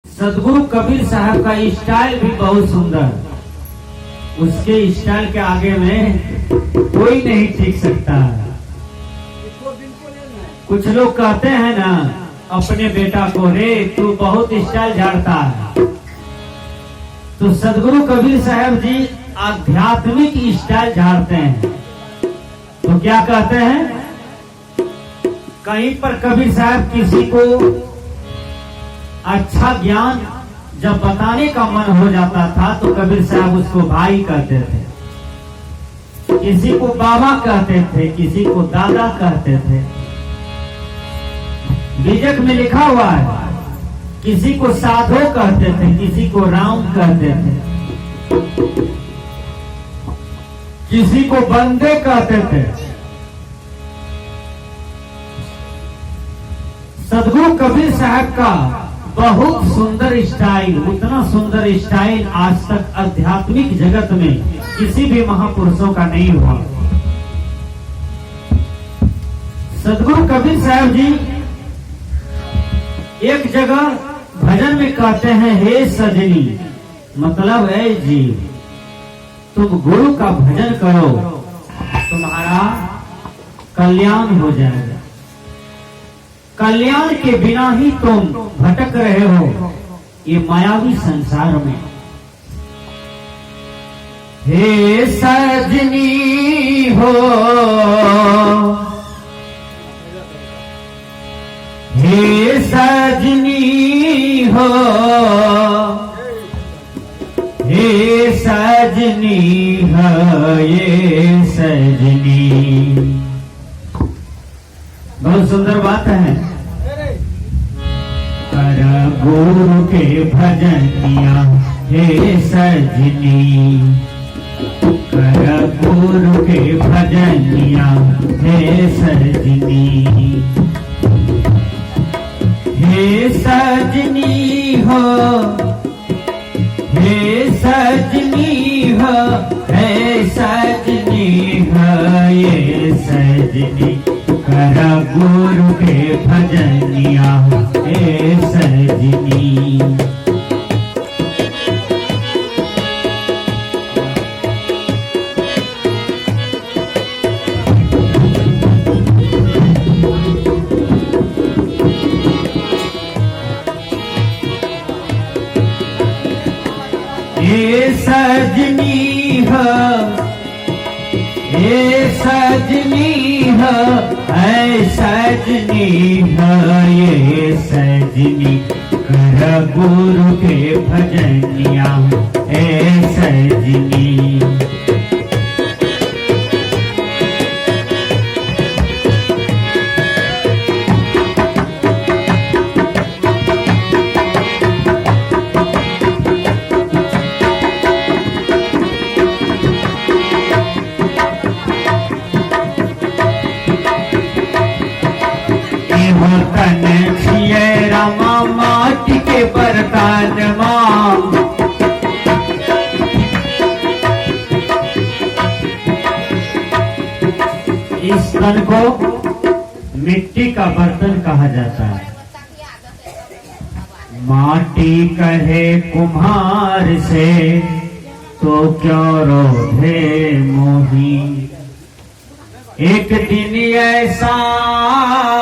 सदगुरु कबीर साहब का स्टाइल भी बहुत सुंदर, उसके स्टाइल के आगे में कोई नहीं टिक सकता। कुछ लोग कहते हैं ना अपने बेटा को, रे तू बहुत स्टाइल झाड़ता है। तो सदगुरु कबीर साहब जी आध्यात्मिक स्टाइल झाड़ते हैं। तो क्या कहते हैं, कहीं पर कबीर साहब किसी को अच्छा ज्ञान जब बताने का मन हो जाता था तो कबीर साहब उसको भाई कहते थे, किसी को बाबा कहते थे, किसी को दादा कहते थे। बीजक में लिखा हुआ है, किसी को साधो कहते थे, किसी को राम कहते थे, किसी को बंदे कहते थे। सदगुरु कबीर साहब का बहुत सुंदर स्टाइल, उतना सुंदर स्टाइल आज तक आध्यात्मिक जगत में किसी भी महापुरुषों का नहीं हुआ। सदगुरु कबीर साहब जी एक जगह भजन में कहते हैं, हे सजनी, मतलब है जी तुम गुरु का भजन करो, तुम्हारा कल्याण हो जाएगा। कल्याण के बिना ही तुम भटक रहे हो ये मायावी संसार में। हे सजनी हो, हे सजनी हो, हे सजनी है ये सजनी। बहुत सुंदर बात है। कर गुरु के भजनिया हे सजनी, कर गुरु के भजनिया हे सजनी। हे सजनी हो, हे सजनी हो, हे सजनी है ये सजनी। कर गुरु के भजनिया हे सजनी। हे सजनी हो, हे सजनी हो, है सजनी है ये सजनी। कर गुरु के भजनिया हे सजनी। तन छिए रामा माटी के बरतन मां, इस तन को मिट्टी का बर्तन कहा जाता है। माटी कहे कुम्हार से तो क्यों रोधे मोही, एक दिन ऐसा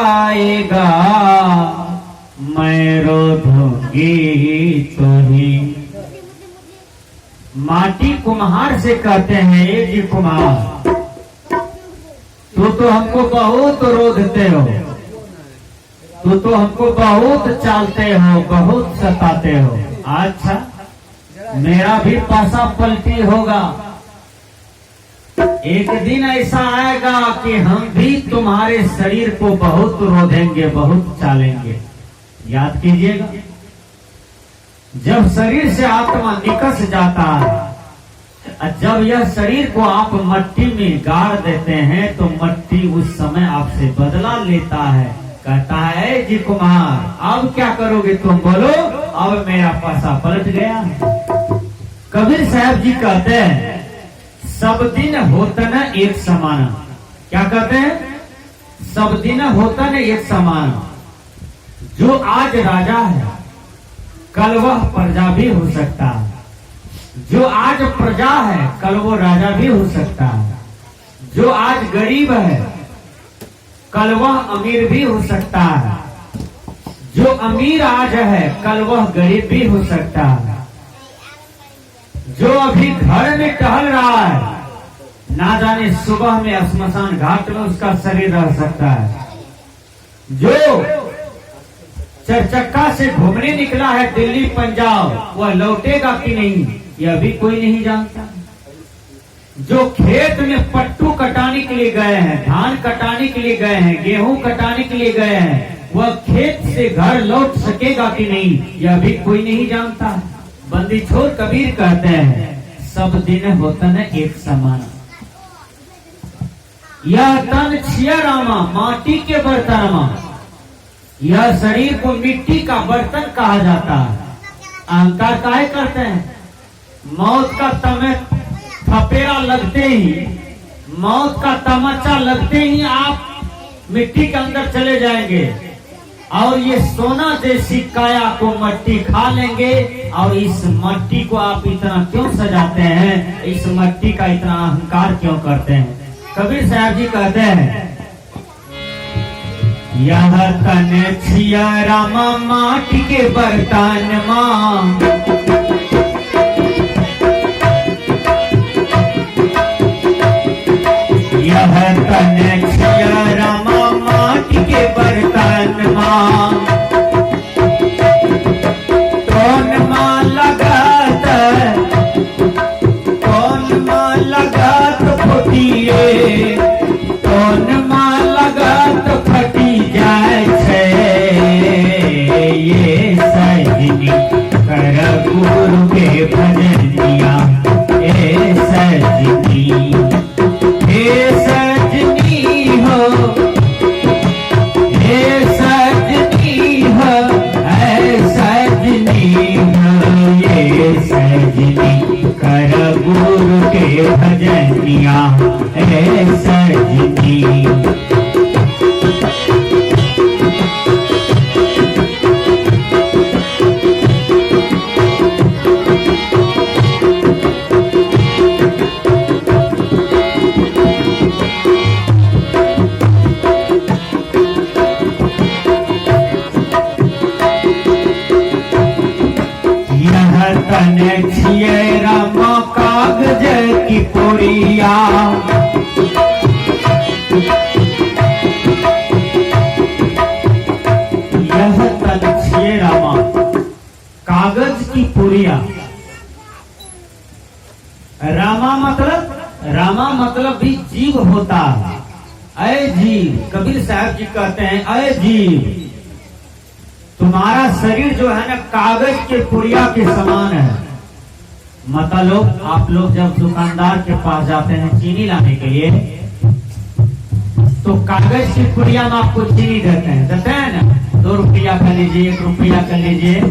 आएगा मैं रोधूंगी तो ही। माटी कुम्हार से कहते हैं, ये जी कुम्हार तो हमको बहुत रोधते हो, तो हमको बहुत चालते हो, बहुत सताते हो। अच्छा मेरा भी पासा पलटी होगा, एक दिन ऐसा आएगा कि हम भी तुम्हारे शरीर को बहुत रोधेंगे, बहुत चालेंगे। याद कीजिएगा, जब शरीर से आत्मा निकस जाता है, जब यह शरीर को आप मट्टी में गाड़ देते हैं तो मट्टी उस समय आपसे बदला लेता है। कहता है जी कुमार अब क्या करोगे तुम, बोलो। अब मेरा पासा पलट गया। कबीर साहब जी कहते हैं, सब दिन होता न एक समान। क्या कहते हैं, सब दिन होता न एक समान। जो आज राजा है कल वह प्रजा भी हो सकता है। जो आज प्रजा है कल वो राजा भी हो सकता है। जो आज गरीब है कल वह अमीर भी हो सकता है। जो अमीर आज है कल वह गरीब भी हो सकता है। जो अभी घर में टहल रहा है ना जाने सुबह में श्मशान घाट में उसका शरीर रह सकता है। जो चरचक्का से घूमने निकला है दिल्ली पंजाब वह लौटेगा कि नहीं यह भी कोई नहीं जानता। जो खेत में पट्टू कटाने के लिए गए हैं, धान कटाने के लिए गए हैं, गेहूं कटाने के लिए गए हैं, वह खेत से घर लौट सकेगा कि नहीं यह भी कोई नहीं जानता। बंदी छोड़ कबीर कहते हैं सब दिन होतन एक समान। यह तन छिया रामा माटी के बर्तनमा, यह शरीर को मिट्टी का बर्तन कहा जाता है। अहंकार काहे करते हैं? मौत का थपेरा लगते ही, मौत का तमच्चा लगते ही आप मिट्टी के अंदर चले जाएंगे और ये सोना जैसी काया को मट्टी खा लेंगे। और इस मट्टी को आप इतना क्यों सजाते हैं? इस मट्टी का इतना अहंकार क्यों करते हैं? कबीर साहब जी कहते हैं यह तन छिया रामा माटी के बर्तन मां, यह तन छिया रामा माटी के बर्तन मां। कौन मां लगत, कौन मां लगत फुटिए, कौन मां लगत फटी जाए छे। ये सजनी कर गुरु के भजनिया ए सजनी, हे सजनी हो, हे सजनी हो, हे सजनी हो। ये सजनी कर गुरु के भजनिया ए सजनी। तन छिए रामा कागज की पुड़िया, यह तन छिए रामा कागज की पुड़िया। रामा मतलब भी जीव होता है। अय जीव, कबीर साहब जी कहते हैं अय जीव तुम्हारा शरीर जो है ना कागज के पुड़िया के समान है। मतलब आप लोग जब दुकानदार के पास जाते हैं चीनी लाने के लिए तो कागज की पुड़िया में आपको चीनी देते हैं ना। 2 रुपया का लीजिए, 1 रुपया का लीजिए,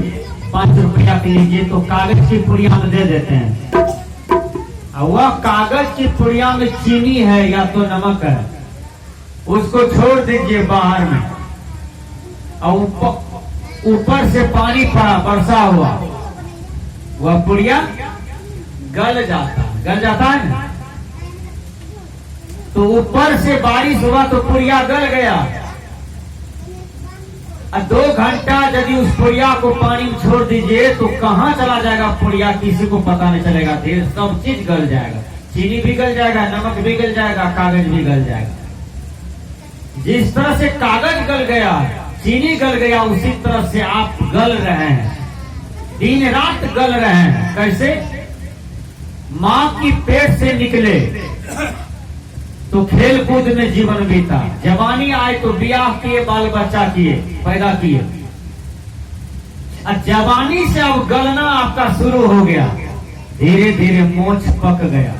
5 रुपया का लीजिए, तो कागज की पुड़िया में दे देते हैं। वह कागज की पुड़िया में चीनी है या तो नमक है, उसको छोड़ दीजिए बाहर में और ऊपर से पानी पड़ा, वर्षा हुआ, वह पुड़िया गल जाता है ना। तो ऊपर से बारिश हुआ तो पुड़िया गल गया। 2 घंटा यदि उस पुड़िया को पानी में छोड़ दीजिए तो कहाँ चला जाएगा पुड़िया, किसी को पता नहीं चलेगा। फिर सब चीज गल जाएगा, चीनी भी गल जाएगा, नमक भी गल जाएगा, कागज भी गल जाएगा। जिस तरह से कागज गल गया, चीनी गल गया, उसी तरह से आप गल रहे हैं, दिन रात गल रहे हैं। कैसे? मां की पेट से निकले तो खेल कूद में जीवन बीता, जवानी आए तो ब्याह किए, बाल बच्चा किए, पैदा किए। जवानी से अब गलना आपका शुरू हो गया, धीरे धीरे मोछ पक गया।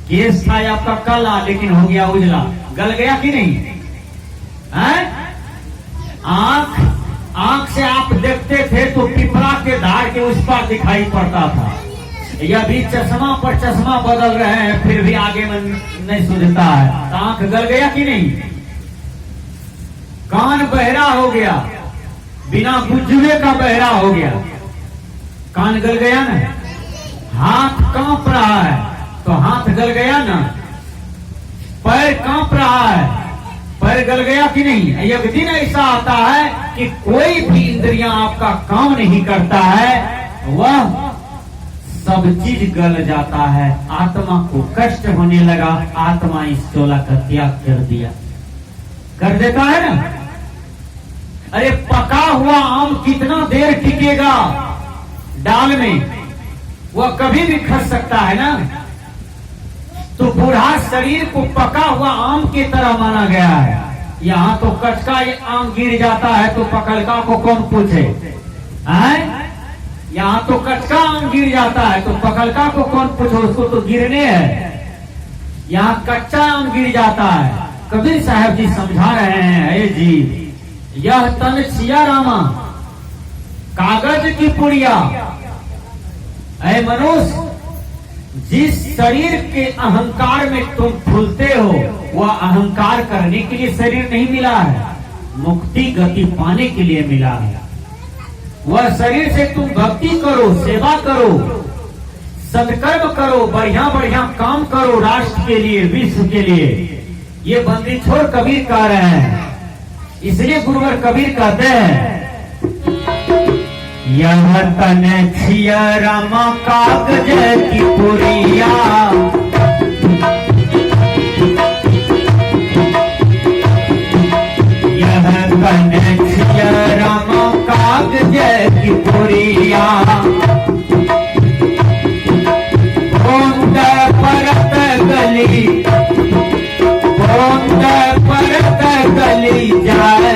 केस था आपका काला लेकिन हो गया उजला, गल गया कि नहीं है? आंख से आप देखते थे तो पिपरा के धार के उस पार दिखाई पड़ता था। यह भी चश्मा पर चश्मा बदल रहे हैं फिर भी आगे में नहीं सुझता है। तो आंख गल गया कि नहीं? कान बहरा हो गया, बिना बुझुए का बहरा हो गया। कान गल गया ना, हाथ कांप रहा है तो हाथ गल गया ना, पैर कांप रहा है, पैर गल गया कि नहीं। एक दिन ऐसा आता है कि कोई भी इंद्रियां आपका काम नहीं करता है, वह सब चीज गल जाता है, आत्मा को कष्ट होने लगा, आत्मा इस चोला का त्याग कर दिया, कर देता है ना। अरे पका हुआ आम कितना देर टिकेगा डाल में, वह कभी भी खस सकता है ना। तो बूढ़ा शरीर को पका हुआ आम की तरह माना गया है। यहाँ तो कचका आम गिर जाता है तो पकलका को कौन पूछे, है? यहाँ तो कचका आम गिर जाता है तो पकलका को कौन पूछे, उसको तो गिरने है। यहाँ कच्चा आम गिर जाता है। कबीर साहब जी समझा रहे हैं, अरे जी यह तन छिया रामा कागज की पुड़िया। अरे मनुष्य, जिस शरीर के अहंकार में तुम फूलते हो वह अहंकार करने के लिए शरीर नहीं मिला है, मुक्ति गति पाने के लिए मिला है। वह शरीर से तुम भक्ति करो, सेवा करो, सत्कर्म करो, बढ़िया बढ़िया काम करो राष्ट्र के लिए, विश्व के लिए। ये बंदी छोड़ कबीर कह रहे हैं। इसलिए गुरुवर कबीर कहते हैं, यह तन छिया रामा कागज की पुड़िया, यह तन छिया रामा कागज की पुड़िया, बूंद परत गली, बूंद परत गली जाए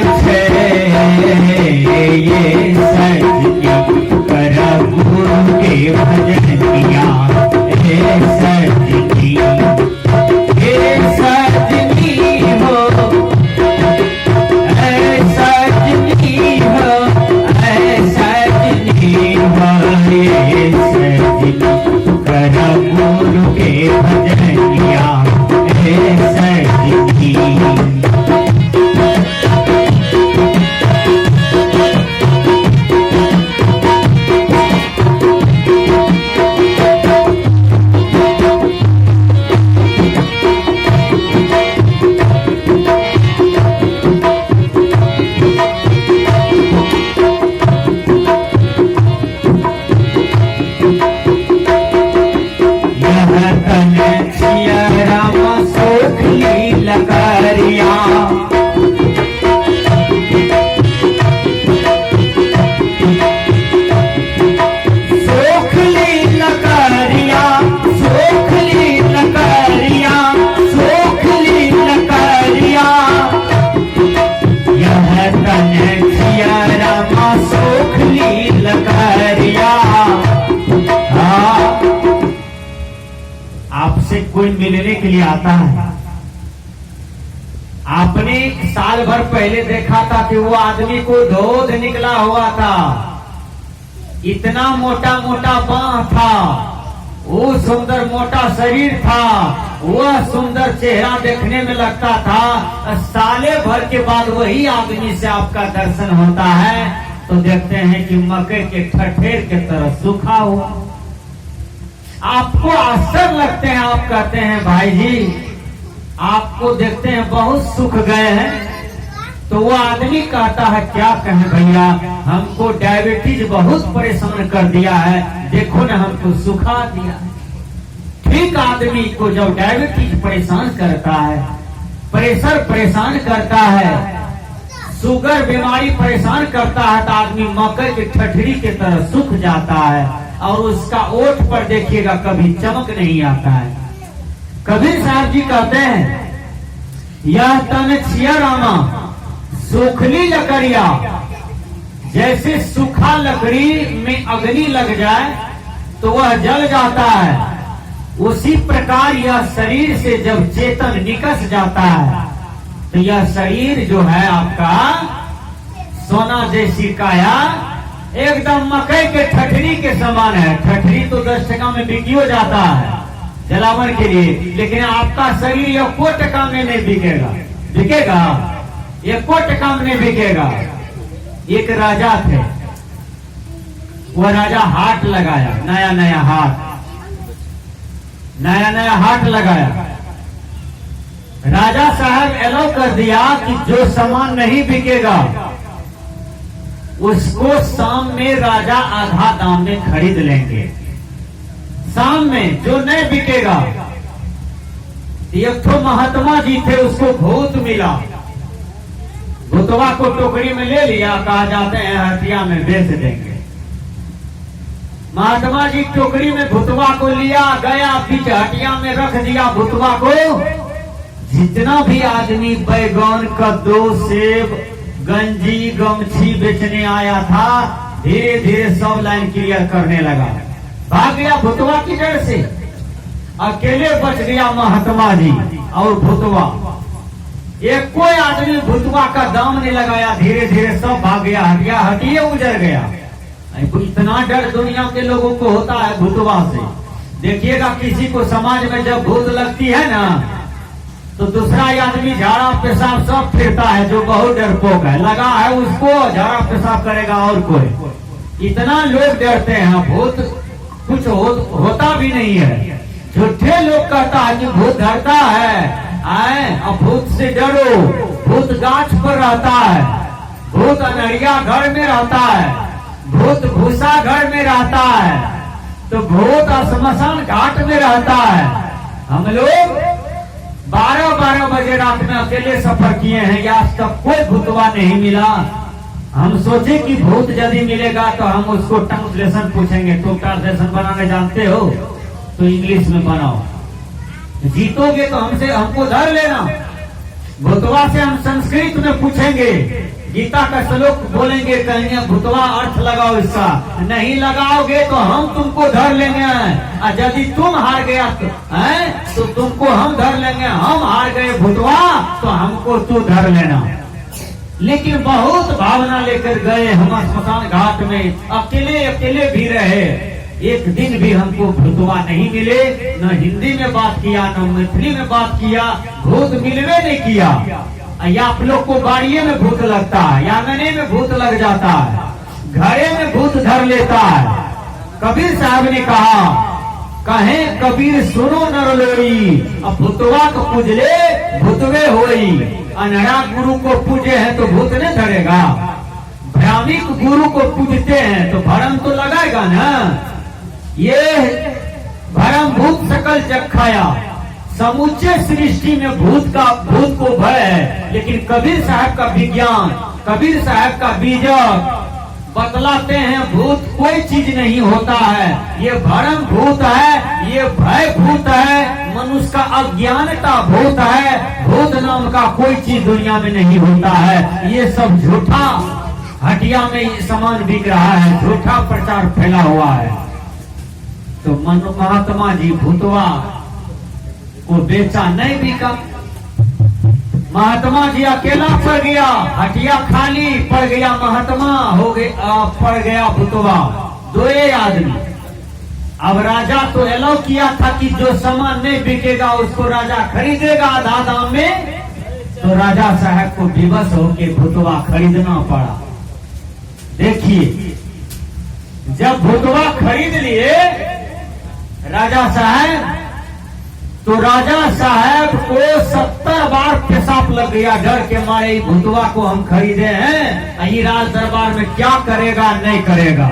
ये सच की कर गुरु के भजन किया, हे सजनी, हे सजनी हो, हे सजनी हो, हे सजनी हो, हे सजनी कर गुरु के भजन किया, हे सजनी। आपसे कोई मिलने के लिए आता है, आपने साल भर पहले देखा था कि वो आदमी को धोध निकला हुआ था, इतना मोटा मोटा बांह था, वो सुंदर मोटा शरीर था, वह सुंदर चेहरा देखने में लगता था। साले भर के बाद वही आदमी से आपका दर्शन होता है तो देखते हैं कि मकई के ठठेर के तरह सूखा हुआ। आपको आश्चर्य लगते हैं, आप कहते हैं भाई जी आपको देखते हैं बहुत सुख गए हैं, तो वो आदमी कहता है क्या कहें भैया, हमको डायबिटीज बहुत परेशान कर दिया है, देखो ना हमको सुखा दिया। ठीक आदमी को जब डायबिटीज परेशान करता है, प्रेशर परेशान करता है, शुगर बीमारी परेशान करता है, तो आदमी मकई की ठठरी की तरह सूख जाता है और उसका ओठ पर देखिएगा कभी चमक नहीं आता है। कबीर साहब जी कहते हैं यह तन छिया रामा सूखली लकड़िया, जैसे सूखा लकड़ी में अग्नि लग जाए तो वह जल जाता है, उसी प्रकार यह शरीर से जब चेतन निकस जाता है तो यह शरीर जो है आपका सोना जैसी काया एकदम मकई के ठठरी के समान है। ठठरी तो 10 टका में बिकी हो जाता है जलावन के लिए, लेकिन आपका शरीर यह को टका में नहीं बिकेगा, बिकेगा ये को टका में नहीं बिकेगा। एक राजा थे, वो राजा हाट लगाया, नया नया हाट लगाया। राजा साहब एलाउ कर दिया कि जो सामान नहीं बिकेगा उसको शाम में राजा आधा दाम में खरीद लेंगे। शाम में जो नहीं बिकेगा, एक तो महात्मा जी थे, उसको भूत मिला, भूतवा को टोकरी में ले लिया, कहा जाते हैं हटिया में बेच देंगे। महात्मा जी टोकरी में भूतवा को लिया गया, बीच हटिया में रख दिया भूतवा को। जितना भी आदमी बैगन, कद्दू, सेब, गंजी, गमछी बेचने आया था, धीरे धीरे सब लाइन क्लियर करने लगा, भाग गया भूतवा की डर से। अकेले बच गया महात्मा जी और भूतवा। एक कोई आदमी भूतवा का दाम नहीं लगाया, धीरे धीरे सब भाग गया, हटिया उजड़ गया। इतना डर दुनिया के लोगों को होता है भूतवा से। देखिएगा किसी को समाज में जब भूत लगती है ना, तो दूसरा आदमी झाड़ा पेशाब सब फिरता है, जो बहुत डरपोक है, लगा है उसको झाड़ा पेशाब करेगा और कोई। इतना लोग डरते हैं, भूत कुछ होता भी नहीं है। झूठे लोग कहता है कि भूत डरता है, आए अब भूत से डरो। भूत गाछ पर रहता है, भूत अनहरिया घर में रहता है, भूत भूसा घर में रहता है, तो भूत श्मशान घाट में रहता है। हम लोग 12-12 बजे रात में अकेले सफर किए हैं, आज तक कोई भूतवा नहीं मिला। हम सोचे कि भूत यदि मिलेगा तो हम उसको ट्रांसलेशन पूछेंगे। तो ट्रांसलेशन बनाने जानते हो तो इंग्लिश में बनाओ, जीतोगे तो हमको धर लेना। भूतवा से हम संस्कृत में पूछेंगे, गीता का श्लोक बोलेंगे, कहेंगे भूतवा अर्थ लगाओ इसका, नहीं लगाओगे तो हम तुमको धर लेंगे। और यदि तुम हार गया तो तुमको हम धर लेंगे, हम हार गए भूतवा तो हमको तू धर लेना। लेकिन बहुत भावना लेकर गए हम श्मशान घाट में, अकेले भी रहे। एक दिन भी हमको भूतवा नहीं मिले, न हिंदी में बात किया, न मैथिली में बात किया, भूत मिलवे नहीं किया। या आप लोग को बाड़िए में भूत लगता है, या आंगने में भूत लग जाता है, घरे में भूत धर लेता है। कबीर साहब ने कहा, कहे कबीर सुनो नर लोई, अब भूतवा को पूजले भूतवे होई। अनहरा गुरु को पूजे हैं तो भूत नहीं धरेगा, भ्रामिक गुरु को पूजते हैं तो भरम तो लगाएगा ना। ये भरम भूत सकल जग खाया, समूचे सृष्टि में भूत को भय है। लेकिन कबीर साहब का विज्ञान, कबीर साहब का बीजक बतलाते हैं भूत कोई चीज नहीं होता है, ये भरम भूत है, ये भय भूत है, मनुष्य का अज्ञानता भूत है। भूत नाम का कोई चीज दुनिया में नहीं होता है। ये सब झूठा, हटिया में सामान बिक रहा है, झूठा प्रचार फैला हुआ है। तो महात्मा जी भूतवा को बेचा नहीं बिका, महात्मा जी अकेला पड़ गया, हटिया खाली पड़ गया, महात्मा हो गया, पड़ गया भूतवा, दो आदमी। अब राजा तो एलाउ किया था कि जो सामान नहीं बिकेगा उसको राजा खरीदेगा आधा दाम में, तो राजा साहब को विवश होके भूतवा खरीदना पड़ा। देखिए, जब भूतवा खरीद लिए राजा साहब, तो राजा साहब को 70 बार पेशाब लग गया, डर के मारे भूतवा को हम खरीदे हैं, ये राज दरबार में क्या करेगा नहीं करेगा।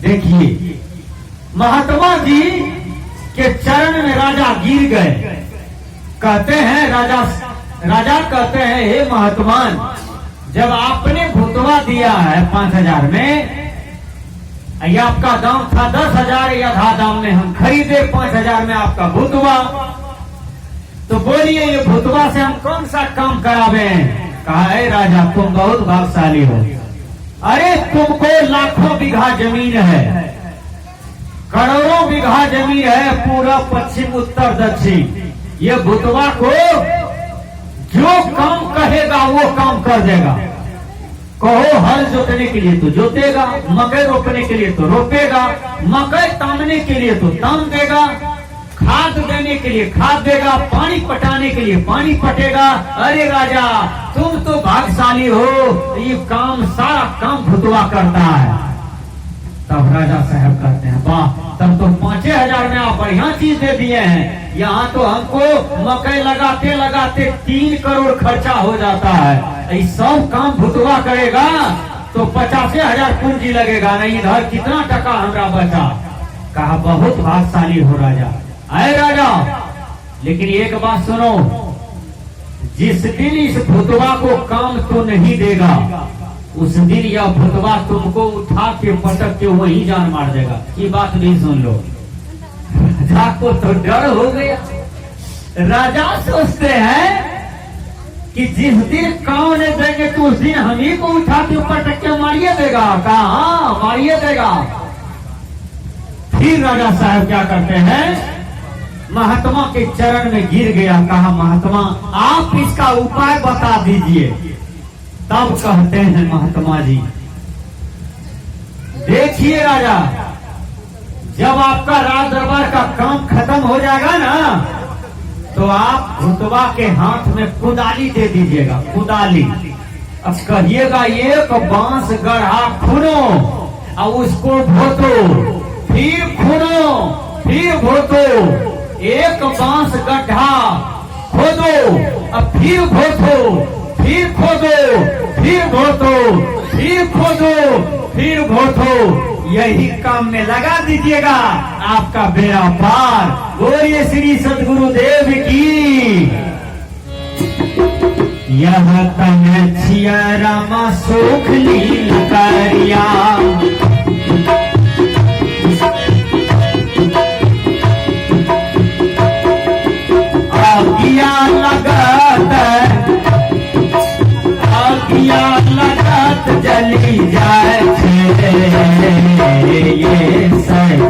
देखिए, महात्मा जी के चरण में राजा गिर गए। कहते हैं राजा कहते हैं, हे महात्मान, जब आपने भूतवा दिया है 5000 में, ये आपका दाम था 10,000, या आधा दाम में हम खरीदे 5,000 में आपका भूतवा, तो बोलिए ये भूतवा से हम कौन सा काम करावे। कहा, है राजा तुम बहुत भाग्यशाली हो, अरे तुमको लाखों बीघा जमीन है, करोड़ों बीघा जमीन है, पूरा पश्चिम उत्तर दक्षिण। ये भूतवा को जो काम कहेगा वो काम कर देगा। कहो हल जोतने के लिए तो जोतेगा, मकई रोपने के लिए तो रोपेगा, मकई तामने के लिए तो ताम देगा, खाद देने के लिए खाद देगा, पानी पटाने के लिए पानी पटेगा। अरे राजा तुम तो भाग्यशाली हो, ये काम सारा काम भूतवा करता है। तब राजा साहब कहते हैं वाह, तब तो 5,000 में आप बढ़िया चीज दे दिए हैं। यहाँ तो हमको मकई लगाते लगाते 3 करोड़ खर्चा हो जाता है। ये सब काम भुतवा करेगा तो 50,000 पूंजी लगेगा, नहीं इधर कितना टका हमरा बचा। कहा बहुत भाग्यशाली हो राजा। आए राजा, लेकिन एक बात सुनो, जिस दिन इस भुतवा को काम तो नहीं देगा, उस दिन यह भुतवा तुमको उठा के पटक के वही जान मार देगा। ये बात नहीं सुन लो। राजा को तो डर हो गया। राजा सोचते हैं कि जिस दिन काम नहीं देंगे तो उस दिन हम ही को उठा के पटक के मारिए देगा। कहा हाँ मारिए देगा। फिर राजा साहब क्या करते हैं, महात्मा के चरण में गिर गया। कहा महात्मा आप इसका उपाय बता दीजिए। तब कहते हैं महात्मा जी, देखिए राजा, जब आपका राज दरबार का काम खत्म हो जाएगा ना, तो आप भुतवा के हाथ में कुदाली दे दीजिएगा। कुदाली, अब कहिएगा एक बांस गढ़ा खुनो और उसको भोतो, फिर खुनो, फिर भोतो। एक बांस गड्ढा खोदो, अब फिर भोतो, फिर खोदो, फिर भोतो, फिर खोदो, फिर भोतो। यही काम में लगा दीजिएगा, आपका बेड़ा पार। बोलिए श्री सद्गुरुदेव की। यह तन छिया रामा सुख लील करिया, आगिया लगत, आगिया लगत जली जाए ये सही